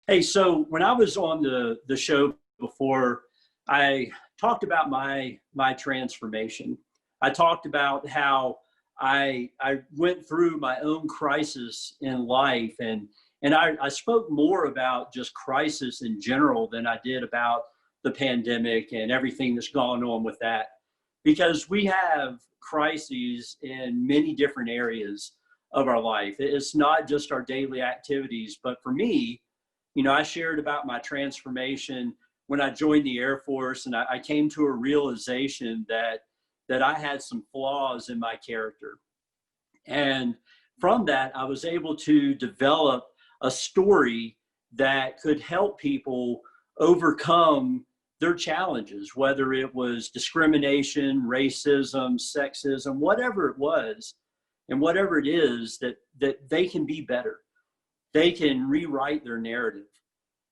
Hey, so when I was on the show before, I talked about my transformation. I talked about how I went through my own crisis in life, and I spoke more about just crisis in general than I did about the pandemic and everything that's gone on with that, because we have crises in many different areas of our life. It's not just our daily activities, but for me, I shared about my transformation when I joined the Air Force, and I came to a realization that I had some flaws in my character. And from that, I was able to develop a story that could help people overcome their challenges, whether it was discrimination, racism, sexism, whatever it was, and whatever it is, that they can be better. They can rewrite their narrative.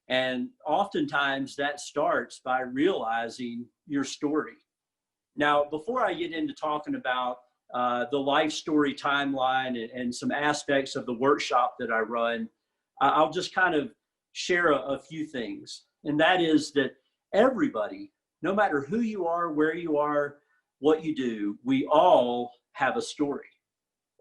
And oftentimes that starts by realizing your story. Now, before I get into talking about the life story timeline and some aspects of the workshop that I run, I'll just kind of share a few things. And that is that everybody, no matter who you are, where you are, what you do, we all have a story.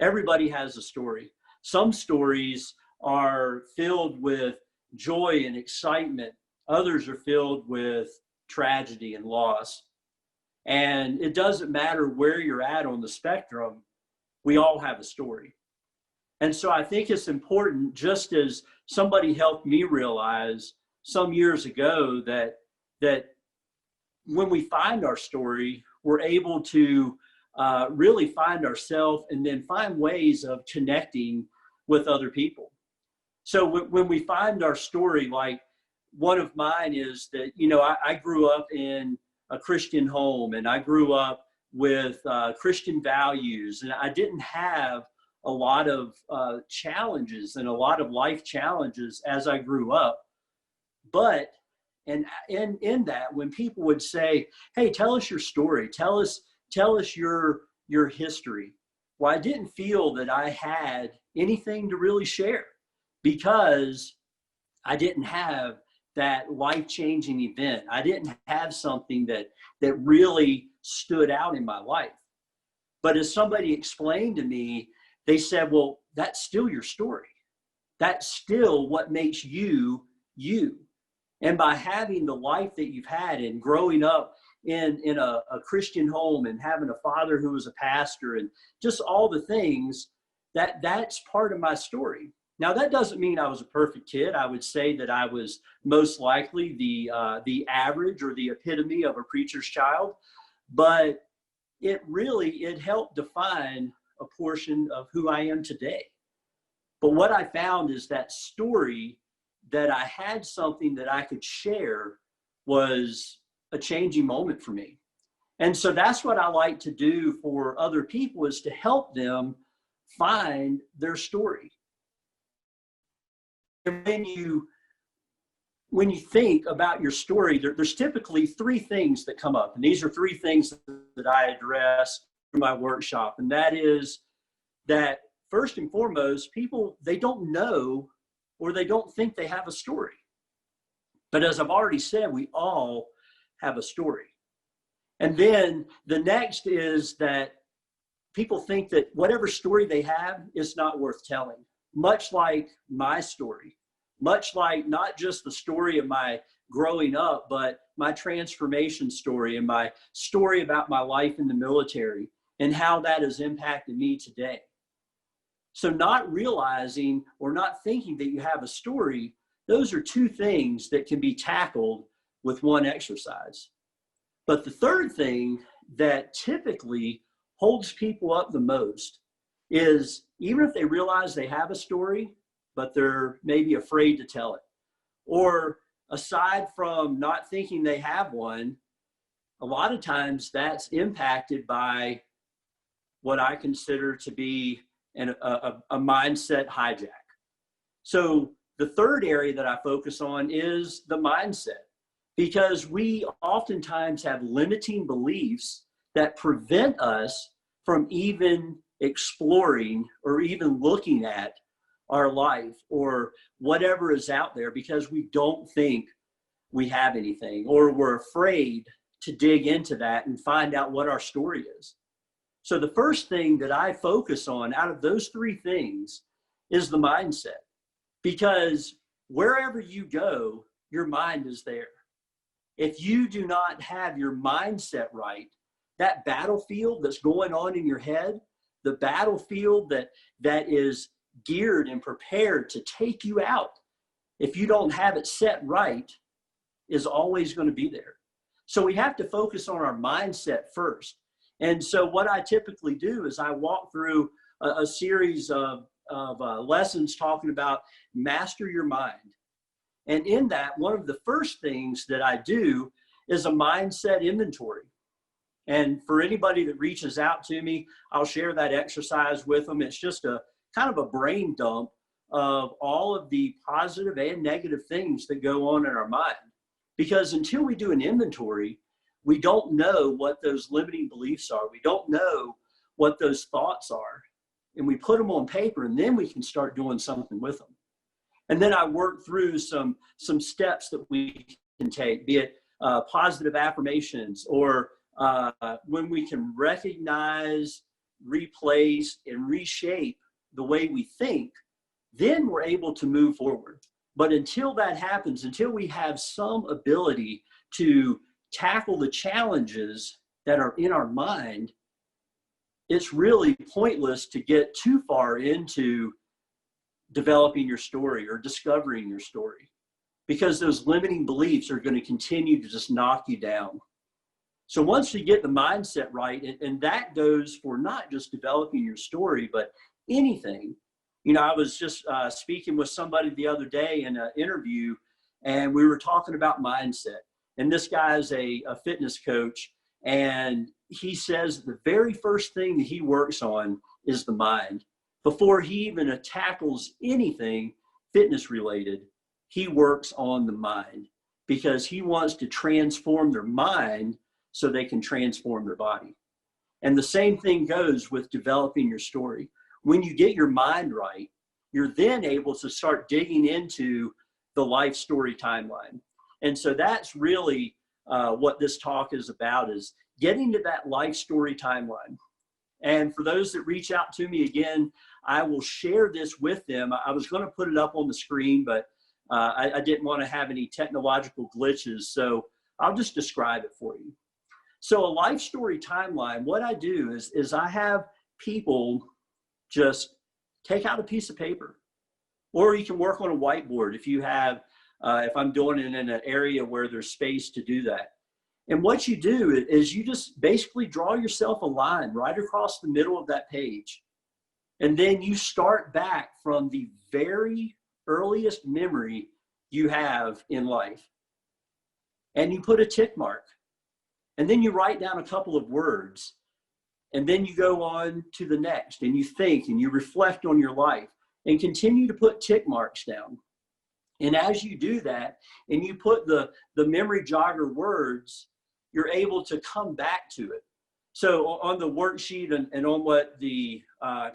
Everybody has a story. Some stories are filled with joy and excitement. Others are filled with tragedy and loss. And it doesn't matter where you're at on the spectrum, we all have a story. And so I think it's important, just as somebody helped me realize some years ago, that when we find our story, we're able to really find ourselves and then find ways of connecting with other people. So when we find our story, like one of mine is that, I grew up in a Christian home, and I grew up with Christian values, and I didn't have a lot of challenges and a lot of life challenges as I grew up. But and in that, when people would say, "Hey, tell us your story, tell us your history," well, I didn't feel that I had anything to really share, because I didn't have that life-changing event. I didn't have something that really stood out in my life. But as somebody explained to me, they said, "Well, that's still your story. That's still what makes you, you." And by having the life that you've had and growing up in a Christian home and having a father who was a pastor and just all the things, that's part of my story. Now, that doesn't mean I was a perfect kid. I would say that I was most likely the average or the epitome of a preacher's child, but it helped define a portion of who I am today. But what I found is that story, that I had something that I could share, was a changing moment for me. And so that's what I like to do for other people, is to help them find their story. And when you think about your story, there's typically three things that come up. And these are three things that I address in my workshop. And that is that, first and foremost, people, they don't know, or they don't think they have a story. But as I've already said, we all have a story. And then the next is that people think that whatever story they have is not worth telling. Much like my story, much like not just the story of my growing up, but my transformation story and my story about my life in the military and how that has impacted me today. So not realizing or not thinking that you have a story, those are two things that can be tackled with one exercise. But the third thing that typically holds people up the most is, even if they realize they have a story, but they're maybe afraid to tell it, or aside from not thinking they have one, a lot of times that's impacted by what I consider to be a mindset hijack. So the third area that I focus on is the mindset, because we oftentimes have limiting beliefs that prevent us from even exploring or even looking at our life or whatever is out there because we don't think we have anything, or we're afraid to dig into that and find out what our story is. So the first thing that I focus on out of those three things is the mindset, because wherever you go, your mind is there. If you do not have your mindset right, that battlefield that's going on in your head, the battlefield that is geared and prepared to take you out, if you don't have it set right, is always going to be there. So we have to focus on our mindset first. And so what I typically do is I walk through a series of lessons talking about master your mind. And in that, one of the first things that I do is a mindset inventory. And for anybody that reaches out to me, I'll share that exercise with them. It's just a kind of a brain dump of all of the positive and negative things that go on in our mind. Because until we do an inventory, we don't know what those limiting beliefs are. We don't know what those thoughts are. And we put them on paper, and then we can start doing something with them. And then I work through some steps that we can take, be it positive affirmations, or when we can recognize, replace, and reshape the way we think, then we're able to move forward. But until that happens, until we have some ability to tackle the challenges that are in our mind, it's really pointless to get too far into developing your story or discovering your story, because those limiting beliefs are going to continue to just knock you down. So once you get the mindset right, and that goes for not just developing your story, but anything. You know, I was just speaking with somebody the other day in an interview, and we were talking about mindset. And this guy is a fitness coach, and he says the very first thing that he works on is the mind. Before he even tackles anything fitness related, he works on the mind, because he wants to transform their mind so they can transform their body. And the same thing goes with developing your story. When you get your mind right, you're then able to start digging into the life story timeline. And so that's really what this talk is about, is getting to that life story timeline. And for those that reach out to me, again, I will share this with them. I was going to put it up on the screen, but I didn't want to have any technological glitches. So I'll just describe it for you. So a life story timeline, what I do is I have people just take out a piece of paper, or you can work on a whiteboard if you have, if I'm doing it in an area where there's space to do that. And what you do is you just basically draw yourself a line right across the middle of that page. And then you start back from the very earliest memory you have in life. And you put a tick mark. And then you write down a couple of words. And then you go on to the next, and you think and you reflect on your life and continue to put tick marks down. And as you do that, and you put the memory jogger words, you're able to come back to it. So on the worksheet and on what the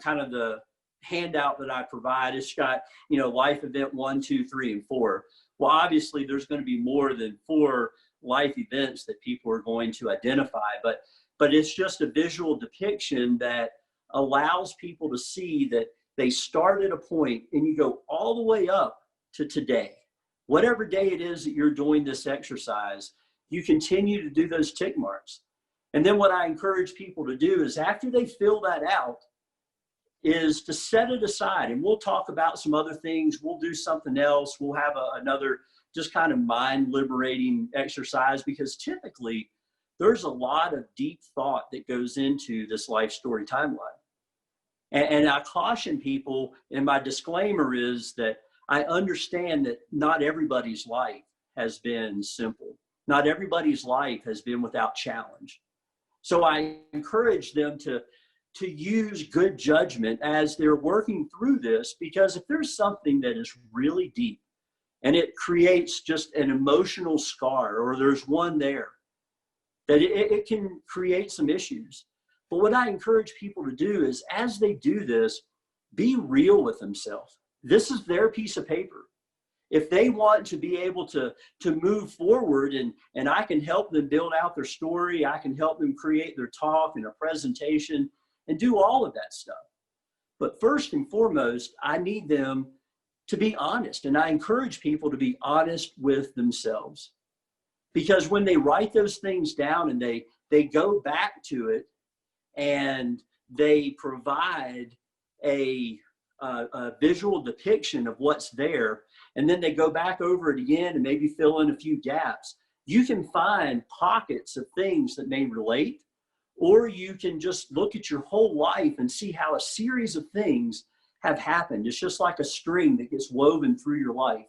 kind of the handout that I provide, it's got, you know, life event 1, 2, 3, and 4. Well, obviously there's going to be more than 4 life events that people are going to identify, but it's just a visual depiction that allows people to see that they start at a point and you go all the way up to today. Whatever day it is that you're doing this exercise, you continue to do those tick marks. And then what I encourage people to do is, after they fill that out, is to set it aside. And we'll talk about some other things. We'll do something else. We'll have another just kind of mind liberating exercise, because typically there's a lot of deep thought that goes into this life story timeline. And I caution people, and my disclaimer is that I understand that not everybody's life has been simple. Not everybody's life has been without challenge. So I encourage them to use good judgment as they're working through this, because if there's something that is really deep and it creates just an emotional scar, or there's one there, that it can create some issues. But what I encourage people to do is, as they do this, be real with themselves. This is their piece of paper. If they want to be able to move forward and I can help them build out their story, I can help them create their talk and a presentation and do all of that stuff. But first and foremost, I need them to be honest. And I encourage people to be honest with themselves. Because when they write those things down and they go back to it and they provide a visual depiction of what's there, and then they go back over it again and maybe fill in a few gaps, you can find pockets of things that may relate, or you can just look at your whole life and see how a series of things have happened. It's just like a string that gets woven through your life.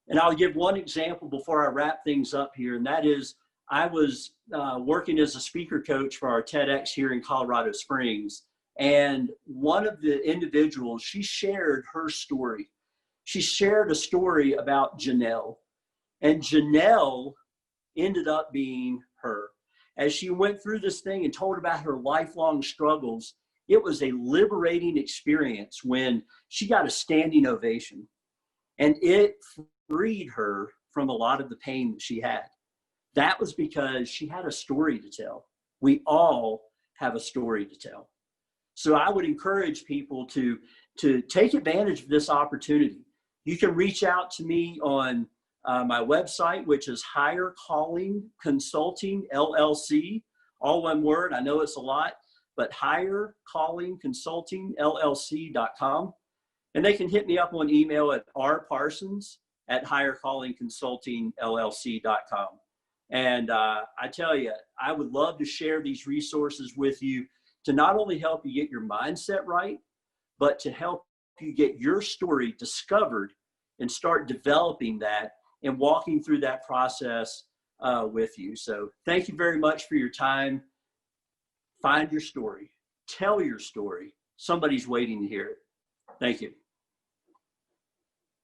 And I'll give one example before I wrap things up here, and that is I was working as a speaker coach for our TEDx here in Colorado Springs, and one of the individuals, she shared her story. She shared a story about Janelle, and Janelle ended up being her. As she went through this thing and told about her lifelong struggles, it was a liberating experience when she got a standing ovation, and it freed her from a lot of the pain that she had. That was because she had a story to tell. We all have a story to tell. So I would encourage people to take advantage of this opportunity. You can reach out to me on my website, which is Higher Calling Consulting LLC, all one word. I know it's a lot, but Higher Calling Consulting LLC.com. And they can hit me up on email at rparsons@highercallingconsultingllc.com. And I tell you, I would love to share these resources with you to not only help you get your mindset right, but to help you get your story discovered and start developing that and walking through that process with you. So thank you very much for your time. Find your story. Tell your story. Somebody's waiting to hear it. Thank you.